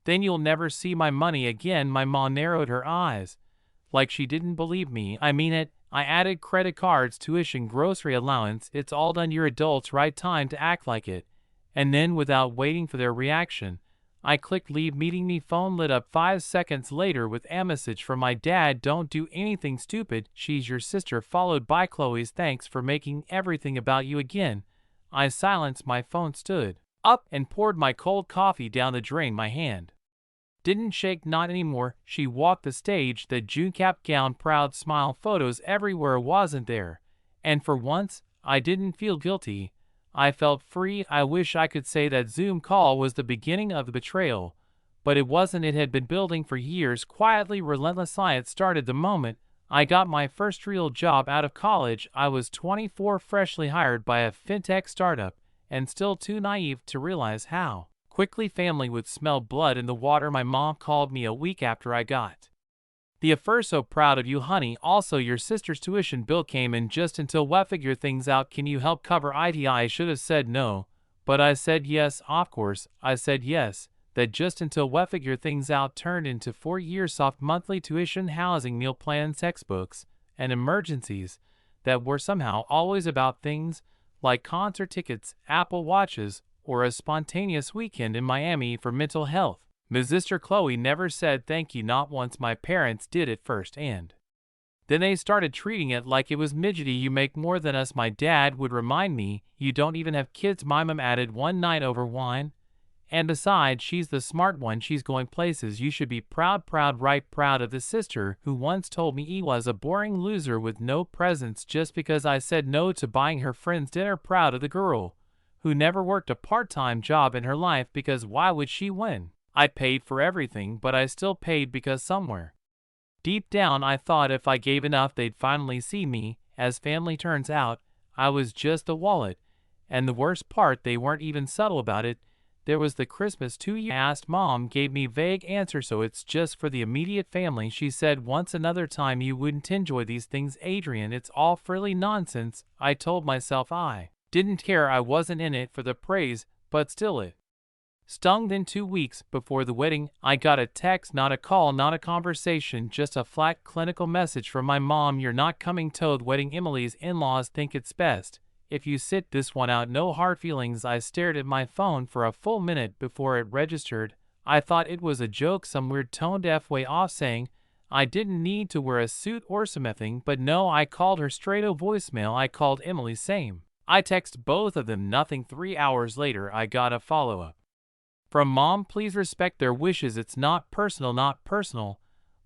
Then you'll never see my money again. My mom narrowed her eyes, like she didn't believe me. I mean it. I added credit cards, tuition, grocery allowance. It's all done. You're adults, right? Time to act like it. And then, without waiting for their reaction, I clicked leave meeting me. Phone lit up 5 seconds later with a message from my dad. Don't do anything stupid. She's your sister. Followed by Chloe's thanks for making everything about you again. I silenced my phone, stood up, and poured my cold coffee down the drain. My hand didn't shake, not anymore. She walked the stage, the June cap gown, proud smile, photos everywhere, wasn't there. And for once, I didn't feel guilty. I felt free. I wish I could say that Zoom call was the beginning of the betrayal, but it wasn't. It had been building for years, quietly, relentlessly. It started the moment I got my first real job out of college. I was 24, freshly hired by a fintech startup, and still too naive to realize how quickly family would smell blood in the water. My mom called me a week after I got the offer. So proud of you, honey. Also, your sister's tuition bill came in just until we figure things out. Can you help cover it? I should have said no, but I said yes. Of course, I said yes. That just until we figure things out turned into 4 years soft monthly tuition, housing, meal plans, textbooks, and emergencies that were somehow always about things like concert tickets, Apple Watches, or a spontaneous weekend in Miami for mental health. Ms. Sister Chloe never said thank you, not once. My parents did at first, and then they started treating it like it was midgety. You make more than us, my dad would remind me. You don't even have kids, my mom added one night over wine. And besides, she's the smart one. She's going places. You should be proud, right? Proud of the sister who once told me he was a boring loser with no presence just because I said no to buying her friends dinner. Proud of the girl who never worked a part-time job in her life, because why would she win? I paid for everything, but I still paid because somewhere deep down I thought if I gave enough they'd finally see me. As family turns out, I was just a wallet. And the worst part, they weren't even subtle about it. There was the Christmas 2 years asked. Mom gave me vague answer. So it's just for the immediate family, she said once. Another time you wouldn't enjoy these things, Adrian. It's all frilly nonsense. I told myself I didn't care. I wasn't in it for the praise, but still it stung. Then 2 weeks before the wedding, I got a text, not a call, not a conversation, just a flat clinical message from my mom. You're not coming to the wedding. Emily's in-laws think it's best if you sit this one out. No hard feelings. I stared at my phone for a full minute before it registered. I thought it was a joke, some weird toned way off saying I didn't need to wear a suit or something, but no, I called her straight. O voicemail. I called Emily, same. I texted both of them, nothing. 3 hours later, I got a follow-up from mom. Please respect their wishes. It's not personal, not personal.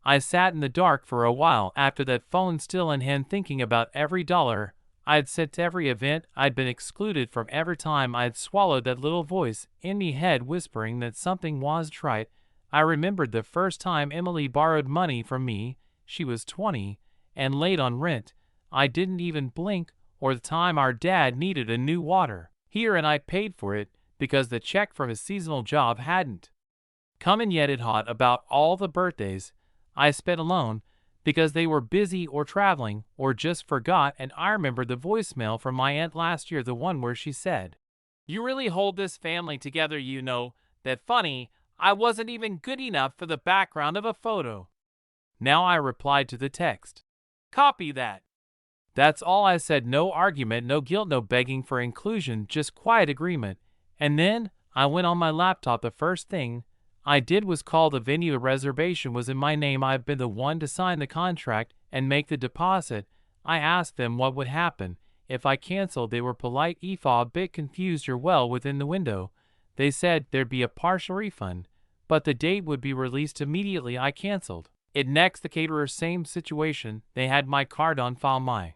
I sat in the dark for a while after that, phone still in hand, thinking about every dollar I'd sent to every event I'd been excluded from, every time I'd swallowed that little voice in me head whispering that something wasn't right. I remembered the first time Emily borrowed money from me. She was 20 and late on rent. I didn't even blink. Or the time our dad needed a new water heater and I paid for it because the check from his seasonal job hadn't come in yet. It hot about all the birthdays I spent alone because they were busy or traveling or just forgot. And I remembered the voicemail from my aunt last year, the one where she said, "You really hold this family together, you know. That funny, I wasn't even good enough for the background of a photo." Now I replied to the text, "Copy that." That's all I said. No argument, no guilt, no begging for inclusion, just quiet agreement. And then I went on my laptop. The first thing I did was call the venue. A reservation was in my name. I've been the one to sign the contract and make the deposit. I asked them what would happen if I canceled. They were polite, a bit confused. You're well within the window. They said there'd be a partial refund, but the date would be released immediately. I canceled it next. The caterer, same situation. They had my card on file, my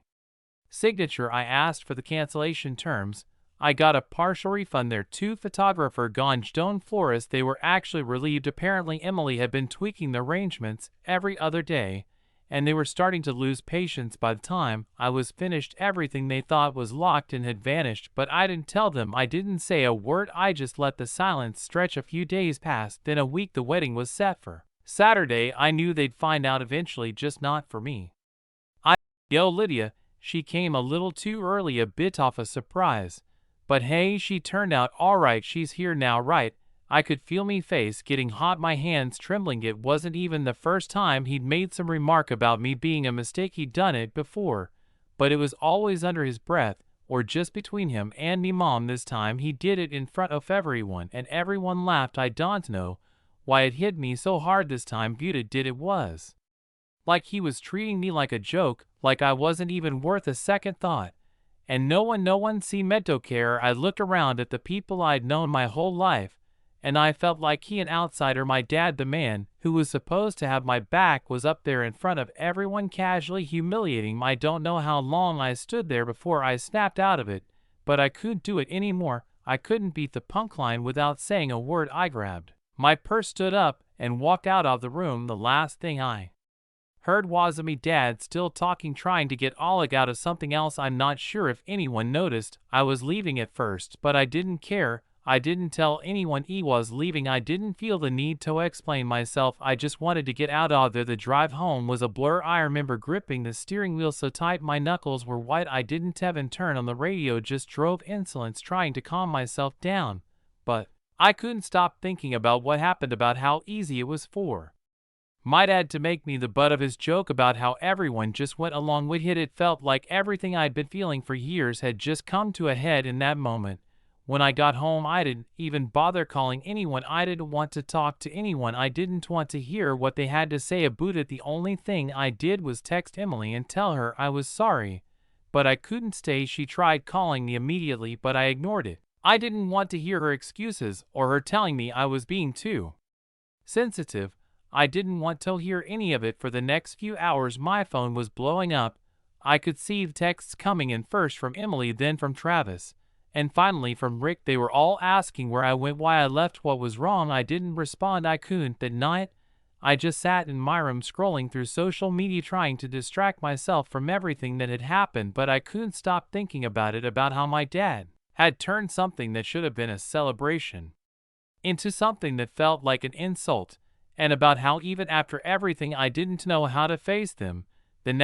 signature. I asked for the cancellation terms. I got a partial refund there too. Photographer gone, stone florist. They were actually relieved. Apparently Emily had been tweaking the arrangements every other day, and they were starting to lose patience. By the time I was finished, everything they thought was locked in had vanished, but I didn't tell them. I didn't say a word. I just let the silence stretch. A few days passed, then a week. The wedding was set for Saturday. I knew they'd find out eventually, just not for me. Yo, Lydia. She came a little too early, a bit off a surprise. But hey, she turned out all right. She's here now, right? I could feel me face getting hot, my hands trembling. It wasn't even the first time he'd made some remark about me being a mistake. He'd done it before, but it was always under his breath, or just between him and me mom. This time he did it in front of everyone, and everyone laughed. I don't know why it hit me so hard this time, but it did. It was like he was treating me like a joke, like I wasn't even worth a second thought. And no one seemed to care. I looked around at the people I'd known my whole life, and I felt like an outsider. My dad, the man who was supposed to have my back, was up there in front of everyone casually humiliating me. I don't know how long I stood there before I snapped out of it, but I couldn't do it anymore. I couldn't beat the punk line without saying a word. I grabbed my purse, stood up, and walked out of the room. The last thing I heard was me dad still talking, trying to get all out of something else. I'm not sure if anyone noticed I was leaving at first, but I didn't care. I didn't tell anyone I was leaving. I didn't feel the need to explain myself. I just wanted to get out of there. The drive home was a blur. I remember gripping the steering wheel so tight my knuckles were white. I didn't even turn on the radio, just drove insolence, trying to calm myself down. But I couldn't stop thinking about what happened, about how easy it was for my dad to make me the butt of his joke, about how everyone just went along with it. It felt like everything I'd been feeling for years had just come to a head in that moment. When I got home, I didn't even bother calling anyone. I didn't want to talk to anyone. I didn't want to hear what they had to say about it. The only thing I did was text Emily and tell her I was sorry, but I couldn't stay. She tried calling me immediately, but I ignored it. I didn't want to hear her excuses or her telling me I was being too sensitive. I didn't want to hear any of it. For the next few hours, my phone was blowing up. I could see the texts coming in, first from Emily, then from Travis, and finally from Rick. They were all asking where I went, why I left, what was wrong. I didn't respond. I couldn't. That night, I just sat in my room scrolling through social media, trying to distract myself from everything that had happened, but I couldn't stop thinking about it, about how my dad had turned something that should have been a celebration into something that felt like an insult, and about how even after everything I didn't know how to face them. The next